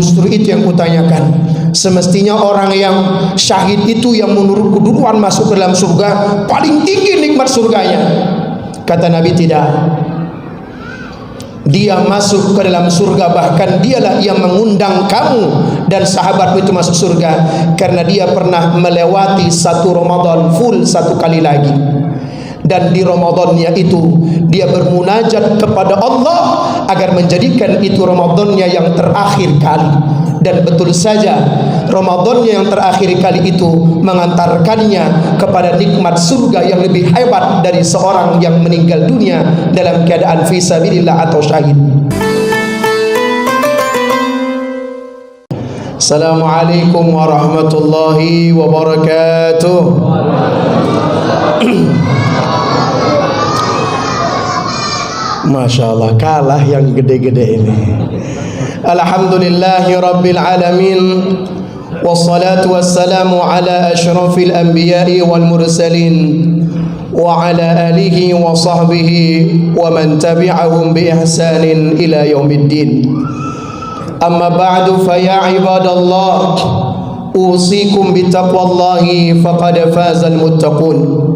Justru itu yang kutanyakan. Semestinya orang yang syahid itu yang menurutku duluan masuk ke dalam surga, paling tinggi nikmat surganya. Kata Nabi, tidak. Dia masuk ke dalam surga, bahkan dialah yang mengundang kamu dan sahabatmu itu masuk surga, karena dia pernah melewati satu Ramadan full satu kali lagi. Dan di Ramadannya itu dia bermunajat kepada Allah agar menjadikan itu Ramadannya yang terakhir kali. Dan betul saja Ramadannya yang terakhir kali itu mengantarkannya kepada nikmat surga yang lebih hebat dari seorang yang meninggal dunia dalam keadaan fisabilillah atau syahid. Assalamualaikum warahmatullahi wabarakatuh. Masya Allah, kalah yang gede-gede ini. Alhamdulillahi Rabbil Alamin, wassalatu wassalamu ala ashrafil anbiya'i wal mursalin, wa ala alihi wa sahbihi wa man tabi'ahum bi ihsanin ila yaumiddin. Amma ba'du, fa ya ibadallah, usikum bitaqwallahi faqad fazal muttaqun.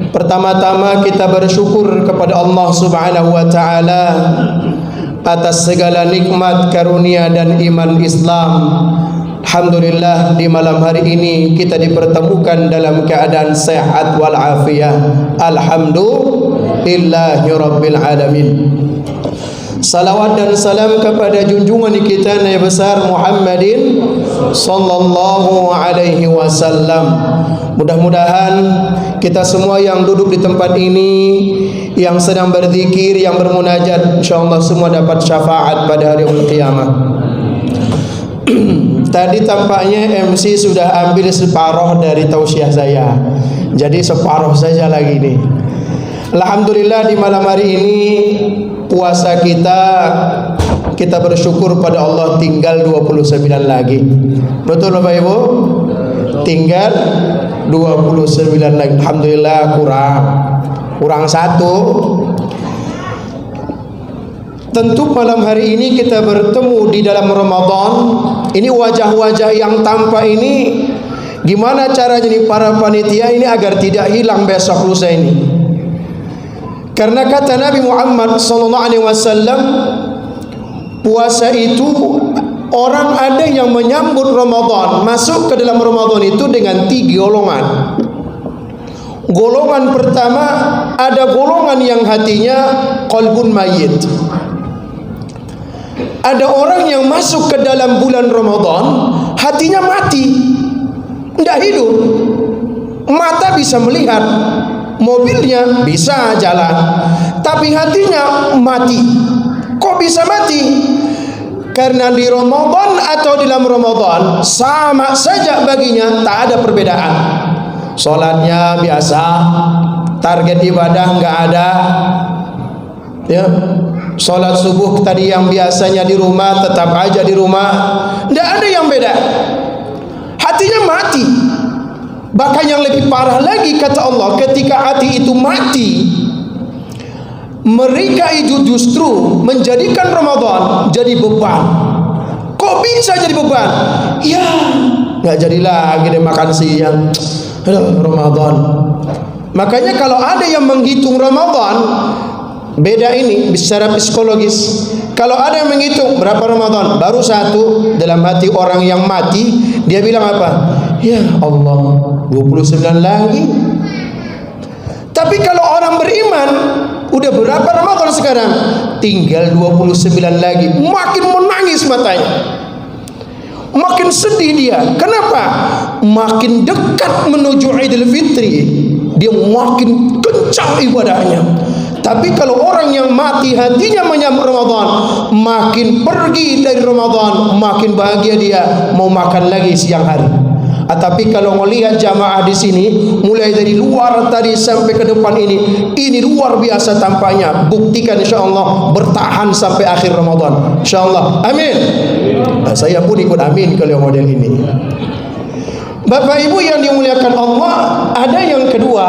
Pertama-tama kita bersyukur kepada Allah Subhanahu wa taala atas segala nikmat, karunia dan iman Islam. Alhamdulillah, di malam hari ini kita dipertemukan dalam keadaan sehat wal afiyah. Alhamdulillahi rabbil alamin. Salawat dan salam kepada junjungan kita Nabi besar Muhammadin sallallahu alaihi wasallam. Mudah-mudahan kita semua yang duduk di tempat ini, yang sedang berzikir, yang bermunajat, insyaallah semua dapat syafaat pada hari kiamat. Tadi tampaknya MC sudah ambil separuh dari tausiah saya, jadi separuh saja lagi nih. Alhamdulillah, di malam hari ini puasa kita bersyukur pada Allah tinggal 29 lagi. Betul Bapak Ibu? Tinggal 29 lagi. Alhamdulillah, kurang satu. Tentu malam hari ini kita bertemu di dalam Ramadan. Ini wajah-wajah yang tampak ini, gimana caranya nih para panitia ini agar tidak hilang besok lusa ini? Karena kata Nabi Muhammad sallallahu alaihi wasallam, puasa itu orang ada yang menyambut Ramadan, masuk ke dalam Ramadan itu dengan 3 golongan. Golongan pertama, ada golongan yang hatinya qalbun mayyit. Ada orang yang masuk ke dalam bulan Ramadan, hatinya mati, tidak hidup. Mata bisa melihat, mobilnya bisa jalan, tapi hatinya mati. Kok bisa mati? Karena di Ramadan atau dalam Ramadan sama saja baginya, tak ada perbedaan. Sholatnya biasa, target ibadah nggak ada, ya. Sholat subuh tadi yang biasanya di rumah tetap aja di rumah, tidak ada yang beda. Hatinya mati. Bahkan yang lebih parah lagi kata Allah, ketika hati itu mati, mereka itu justru menjadikan Ramadan jadi beban. Kok bisa jadi beban? Ya, nggak jadi lagi deh makan siang. Aduh, Ramadan. Makanya kalau ada yang menghitung Ramadan, beda ini secara psikologis. Kalau ada yang menghitung berapa Ramadan, baru satu, dalam hati orang yang mati, dia bilang apa? Ya Allah, 29 lagi. Tapi kalau orang beriman, udah berapa Ramadan sekarang? Tinggal 29 lagi. Makin menangis matanya, makin sedih dia. Kenapa? Makin dekat menuju Idul Fitri, dia makin kencang ibadahnya. Tapi kalau orang yang mati hatinya menyambut Ramadan, makin pergi dari Ramadan, makin bahagia dia, mau makan lagi siang hari. Tapi kalau melihat jamaah di sini, mulai dari luar tadi sampai ke depan ini luar biasa tampaknya. Buktikan insyaallah bertahan sampai akhir Ramadan, insyaallah. Amin. Nah, saya pun ikut amin kalau model ini. Bapak Ibu yang dimuliakan Allah, ada yang kedua.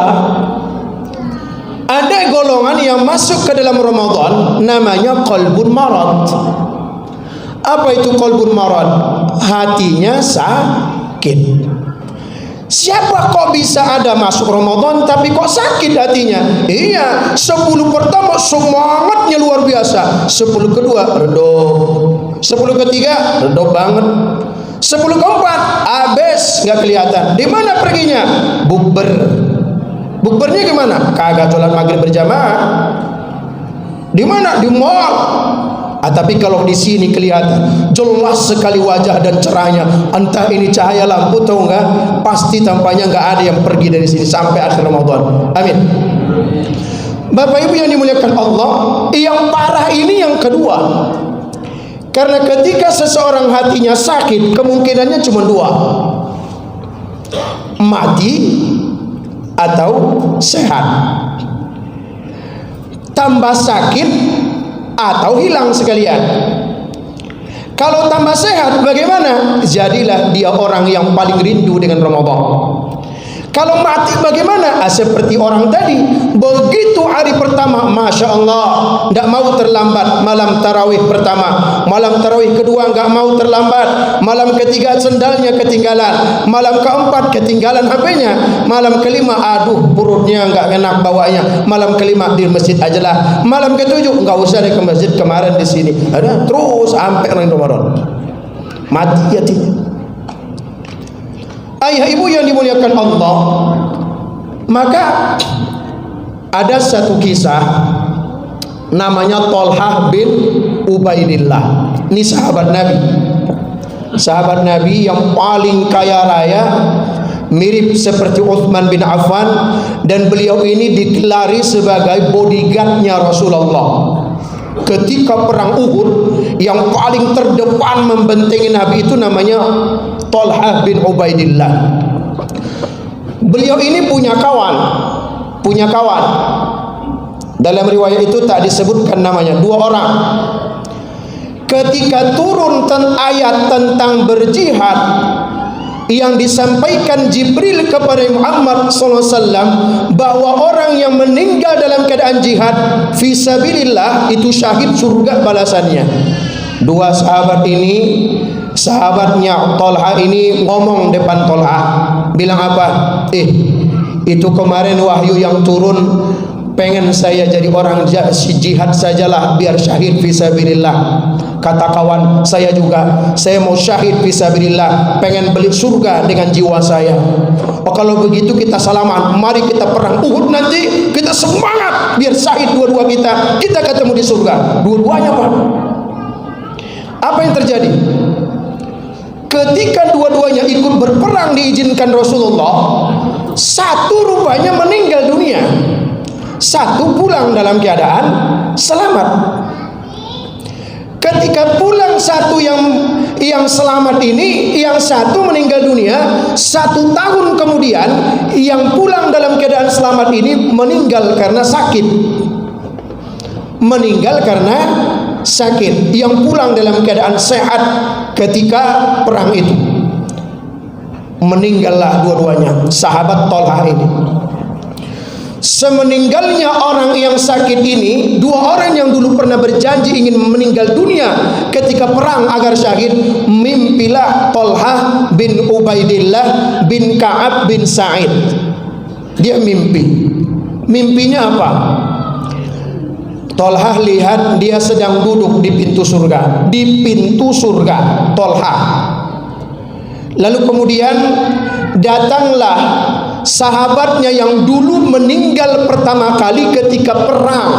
Ada golongan yang masuk ke dalam Ramadan namanya qalbun marad. Apa itu qalbun marad? Hatinya sakit. Siapa kok bisa ada masuk Ramadan tapi kok sakit hatinya? Iya, 10 pertama semangatnya luar biasa, 10 kedua redup, 10 ketiga redup banget, 10 keempat habis nggak kelihatan. Di mana perginya? Bukber. Bukbernya gimana? Kagak sholat maghrib berjamaah. Di mana? Di mall. Tapi kalau di sini kelihatan jelas sekali wajah dan cerahnya. Entah ini cahaya lampu atau enggak, pasti tampaknya enggak ada yang pergi dari sini sampai akhir Ramadan. Amin. Bapak Ibu yang dimuliakan Allah, yang parah ini yang kedua. Karena ketika seseorang hatinya sakit, kemungkinannya cuma 2. Mati atau sehat. Tambah sakit atau hilang sekalian. Kalau tambah sehat bagaimana? Jadilah dia orang yang paling rindu dengan Ramadan. Kalau mati bagaimana? Seperti orang tadi, begitu hari pertama, Masya Allah, tidak mau terlambat. Malam tarawih pertama, malam tarawih kedua nggak mau terlambat, malam ketiga sendalnya ketinggalan, malam keempat ketinggalan HP-nya, malam kelima aduh perutnya nggak enak bawanya, malam kelima di masjid aja lah, malam ketujuh nggak usah deh ke masjid, kemarin di sini ada terus sampai Ramadan. Mati hatinya. Ayah ibu yang dimuliakan Allah, maka ada satu kisah namanya Thalhah bin Ubaidillah. Ini sahabat Nabi, sahabat Nabi yang paling kaya raya, mirip seperti Utsman bin Affan, dan beliau ini digelari sebagai bodyguardnya Rasulullah. Ketika perang Uhud, yang paling terdepan membentengi Nabi itu namanya Thalhah bin Ubaidillah. Beliau ini punya kawan. Dalam riwayat itu tak disebutkan namanya, 2 orang. Ketika turun ayat tentang berjihad yang disampaikan Jibril kepada Muhammad SAW, bahwa orang yang meninggal dalam keadaan jihad fisabilillah itu syahid, surga balasannya. 2 sahabat ini, sahabatnya Thalhah ini ngomong depan Thalhah, bilang apa? Itu kemarin wahyu yang turun, pengen saya jadi orang jihad sajalah biar syahid fisabilillah. Kata kawan saya juga, saya mau syahid fisabilillah, pengen beli surga dengan jiwa saya. Oh kalau begitu kita salaman, mari kita perang Uhud nanti, kita semangat biar syahid dua-dua kita ketemu di surga. Dua-duanya Pak. Apa yang terjadi? Ketika dua-duanya ikut berperang diizinkan Rasulullah, satu rupanya meninggal dunia, satu pulang dalam keadaan selamat. Ketika pulang satu yang selamat ini, yang satu meninggal dunia, 1 tahun kemudian yang pulang dalam keadaan selamat ini meninggal karena sakit. Meninggal karena sakit. Yang pulang dalam keadaan sehat ketika perang itu. Meninggallah dua-duanya, sahabat Thalhah ini. Semeninggalnya orang yang sakit ini, 2 orang yang dulu pernah berjanji ingin meninggal dunia ketika perang agar syahid, mimpilah Thalhah bin Ubaidillah bin Ka'ab bin Sa'id. Dia mimpi. Mimpinya apa? Thalhah lihat dia sedang duduk di pintu surga. Di pintu surga Thalhah. Lalu kemudian datanglah sahabatnya yang dulu meninggal pertama kali ketika perang,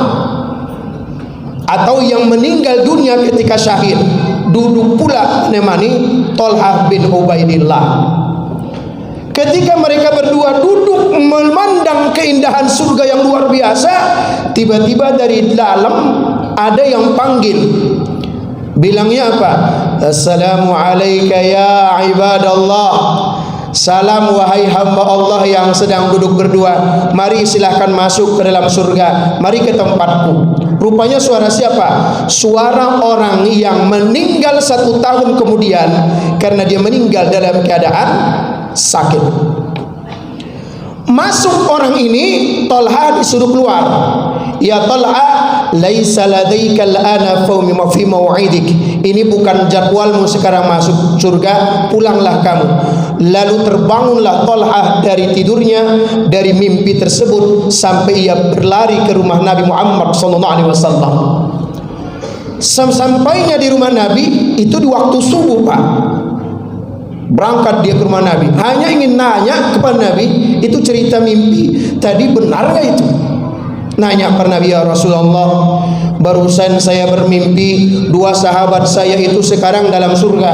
atau yang meninggal dunia ketika syahid, duduk pula menemani Thalhah bin Ubaidillah. Ketika mereka berdua duduk memandang keindahan surga yang luar biasa, tiba-tiba dari dalam ada yang panggil. Bilangnya apa? Assalamu alayka ya ibadallah. Salam wahai hamba Allah yang sedang duduk berdua, mari silahkan masuk ke dalam surga, mari ke tempatku. Rupanya suara siapa? Suara orang yang meninggal 1 tahun kemudian karena dia meninggal dalam keadaan sakit. Masuk orang ini, Talha disuruh keluar. Ya Talha, laisa ladaika al-ana fi mau'idik. Ini bukan jadwalmu sekarang masuk surga, pulanglah kamu. Lalu terbangunlah Talha dari tidurnya, dari mimpi tersebut, sampai ia berlari ke rumah Nabi Muhammad SAW. Sampainya di rumah Nabi itu di waktu subuh, Pak. Berangkat dia ke rumah Nabi, hanya ingin nanya kepada Nabi, itu cerita mimpi tadi benar gak itu? Nanya kepada Nabi, ya Rasulullah, barusan saya bermimpi dua sahabat saya itu sekarang dalam surga,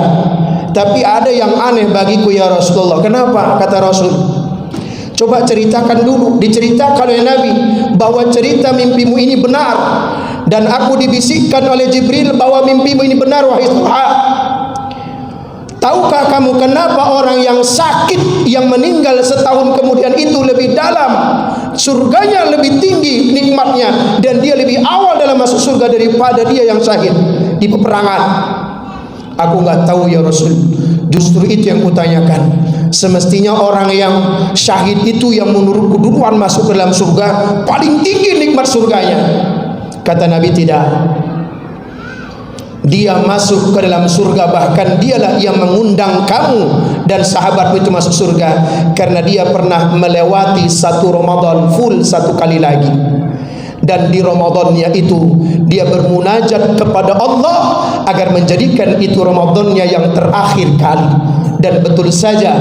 tapi ada yang aneh bagiku ya Rasulullah. Kenapa? Kata Rasul, coba ceritakan dulu. Diceritakan oleh Nabi bahwa cerita mimpimu ini benar, dan aku dibisikkan oleh Jibril bahwa mimpimu ini benar, wahai Talha. Tahukah kamu kenapa orang yang sakit, yang meninggal setahun kemudian itu lebih dalam, surganya lebih tinggi nikmatnya, dan dia lebih awal dalam masuk surga daripada dia yang syahid di peperangan? Aku nggak tahu ya Rasul. Justru itu yang kutanyakan. Semestinya orang yang syahid itu yang menurutku duluan masuk ke dalam surga, paling tinggi nikmat surganya. Kata Nabi, tidak. Dia masuk ke dalam surga, bahkan dialah yang mengundang kamu dan sahabatmu itu masuk surga, karena dia pernah melewati satu Ramadan full satu kali lagi, dan di Ramadannya itu dia bermunajat kepada Allah agar menjadikan itu Ramadannya yang terakhir kali. Dan betul saja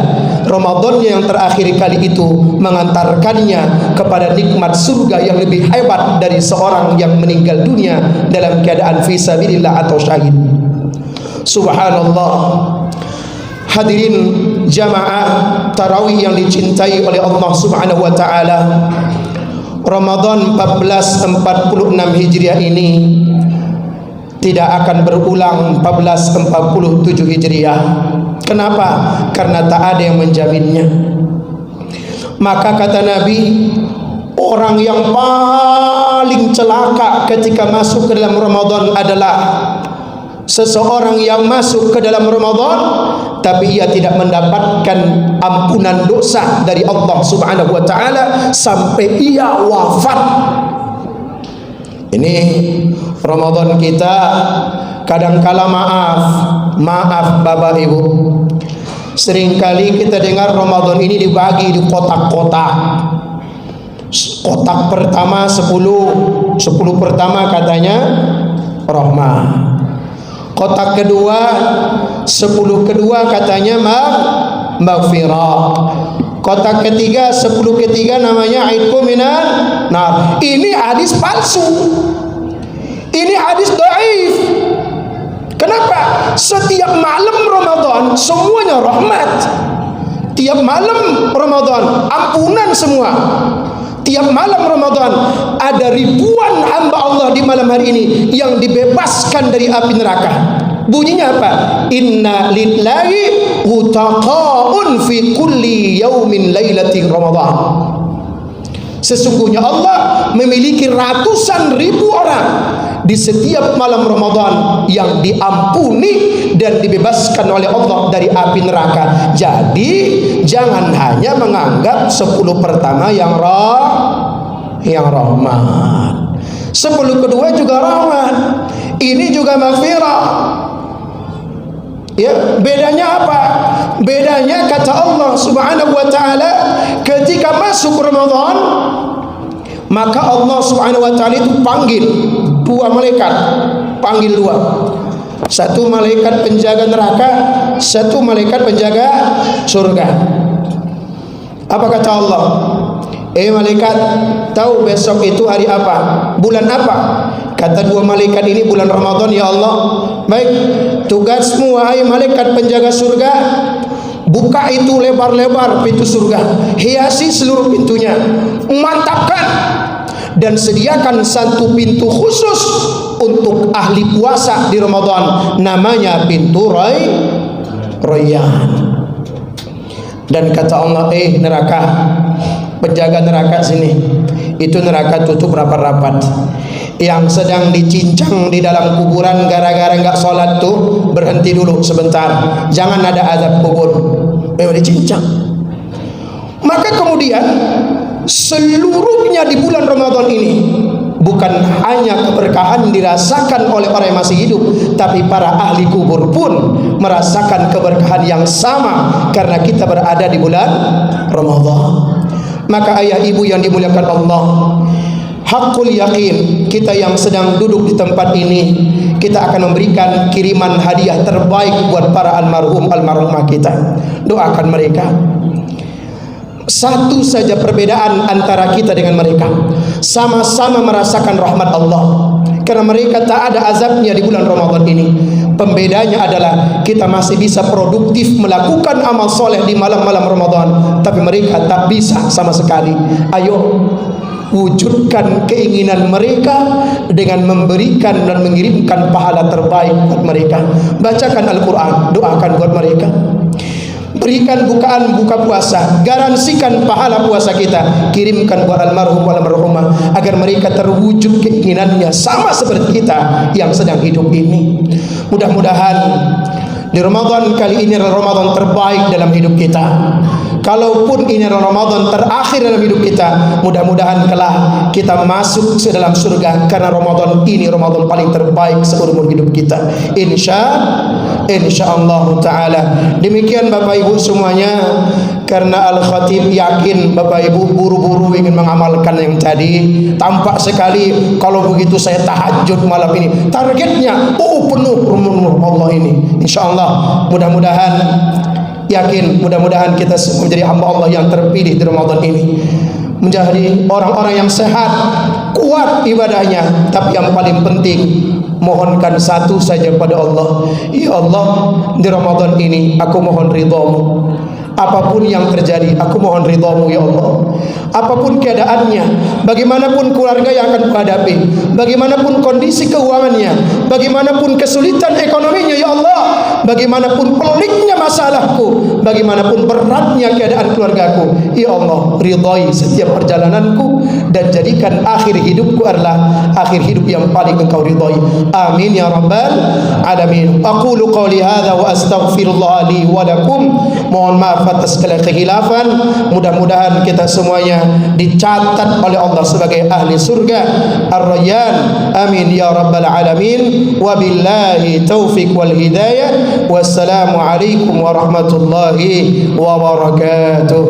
Ramadannya yang terakhir kali itu mengantarkannya kepada nikmat surga yang lebih hebat dari seorang yang meninggal dunia dalam keadaan fisabilillah atau syahid. Subhanallah. Hadirin jamaah tarawih yang dicintai oleh Allah Subhanahu wa taala, Ramadan 1446 Hijriah ini tidak akan berulang 1447 Hijriah. Kenapa? Karena tak ada yang menjaminnya. Maka kata Nabi, orang yang paling celaka ketika masuk ke dalam Ramadan adalah seseorang yang masuk ke dalam Ramadan tapi ia tidak mendapatkan ampunan dosa dari Allah Subhanahu wa taala sampai ia wafat. Ini Ramadan kita kadangkala maaf Bapak Ibu, seringkali kita dengar Ramadan ini dibagi di kotak-kotak. Kotak pertama 10 pertama katanya rahmah. Kotak kedua 10 kedua katanya maghfirah. Kotak ketiga 10 ketiga namanya aidku minan nar. Ini hadis palsu. Ini hadis dhaif. Kenapa? Setiap malam Ramadan semuanya rahmat. Tiap malam Ramadan ampunan semua. Tiap malam Ramadan ada ribuan hamba Allah di malam hari ini yang dibebaskan dari api neraka. Bunyinya apa? Inna lillahi utaqaun fi kulli yaumin lailatin Ramadan. Sesungguhnya Allah memiliki ratusan ribu orang di setiap malam Ramadan yang diampuni dan dibebaskan oleh Allah dari api neraka. Jadi jangan hanya menganggap 10 pertama yang rahmat. 10 kedua juga rahmat. Ini juga maghfirah. Ya, bedanya apa? Bedanya kata Allah Subhanahu wa taala, ketika masuk Ramadan maka Allah Subhanahu wa taala itu panggil dua malaikat, panggil dua. Satu malaikat penjaga neraka, satu malaikat penjaga surga. Apa kata Allah? Malaikat, tahu besok itu hari apa? Bulan apa? Kata dua malaikat ini, bulan Ramadan ya Allah. Baik, tugasmu wahai malaikat penjaga surga, buka itu lebar-lebar pintu surga, hiasi seluruh pintunya, mantapkan, dan sediakan satu pintu khusus untuk ahli puasa di Ramadan, namanya pintu Rayyan. Dan kata Allah, neraka, penjaga neraka sini, itu neraka tutup rapat-rapat. Yang sedang dicincang di dalam kuburan gara-gara nggak sholat tuh berhenti dulu sebentar, jangan ada azab kubur. Memang dicincang. Maka kemudian seluruhnya di bulan Ramadan ini bukan hanya keberkahan dirasakan oleh orang yang masih hidup, tapi para ahli kubur pun merasakan keberkahan yang sama karena kita berada di bulan Ramadan. Maka ayah ibu yang dimuliakan Allah, hakul yakin, kita yang sedang duduk di tempat ini, kita akan memberikan kiriman hadiah terbaik buat para almarhum almarhumah kita. Doakan mereka. Satu saja perbedaan antara kita dengan mereka, sama-sama merasakan rahmat Allah, karena mereka tak ada azabnya di bulan Ramadan ini. Pembedanya adalah kita masih bisa produktif melakukan amal soleh di malam-malam Ramadan, tapi mereka tak bisa sama sekali. Ayo wujudkan keinginan mereka dengan memberikan dan mengirimkan pahala terbaik buat mereka. Bacakan Al-Quran, doakan buat mereka. Berikan bukaan buka puasa, garansikan pahala puasa kita, kirimkan buat almarhum almarhumah agar mereka terwujud keinginannya sama seperti kita yang sedang hidup ini. Mudah-mudahan di Ramadan kali ini adalah Ramadan terbaik dalam hidup kita. Kalaupun ini adalah Ramadan terakhir dalam hidup kita, mudah-mudahan kelak kita masuk ke dalam surga, karena Ramadan ini Ramadan paling terbaik seumur hidup kita. Insyaallah taala. Demikian Bapak Ibu semuanya, karena Al-Khatib yakin Bapak Ibu buru-buru ingin mengamalkan yang tadi. Tampak sekali kalau begitu saya tahajud malam ini. Targetnya penuh Allah ini. Insyaallah, mudah-mudahan yakin, mudah-mudahan kita menjadi hamba Allah yang terpilih di Ramadan ini, menjadi orang-orang yang sehat, kuat ibadahnya. Tapi yang paling penting, mohonkan satu saja pada Allah. Ya Allah, di Ramadan ini aku mohon ridhamu. Apapun yang terjadi, aku mohon ridhamu ya Allah. Apapun keadaannya, bagaimanapun keluarga yang akan kuhadapi, bagaimanapun kondisi keuangannya, bagaimanapun kesulitan ekonominya ya Allah, bagaimanapun peliknya masalahku, bagaimanapun beratnya keadaan keluargaku, ya Allah, ridhai setiap perjalananku dan jadikan akhir hidupku adalah akhir hidup yang paling engkau ridhai. Amin ya rabbal alamin. Aqulu qawli hadza wa astaghfirullah li wa lakum. Mohon maaf atas segala kekhilafan. Mudah-mudahan kita semuanya dicatat oleh Allah sebagai ahli surga Ar-Rayyan. Amin ya rabbal alamin. Wabillahi taufiq wal hidayah. Wassalamu alaikum warahmatullahi wabarakatuh.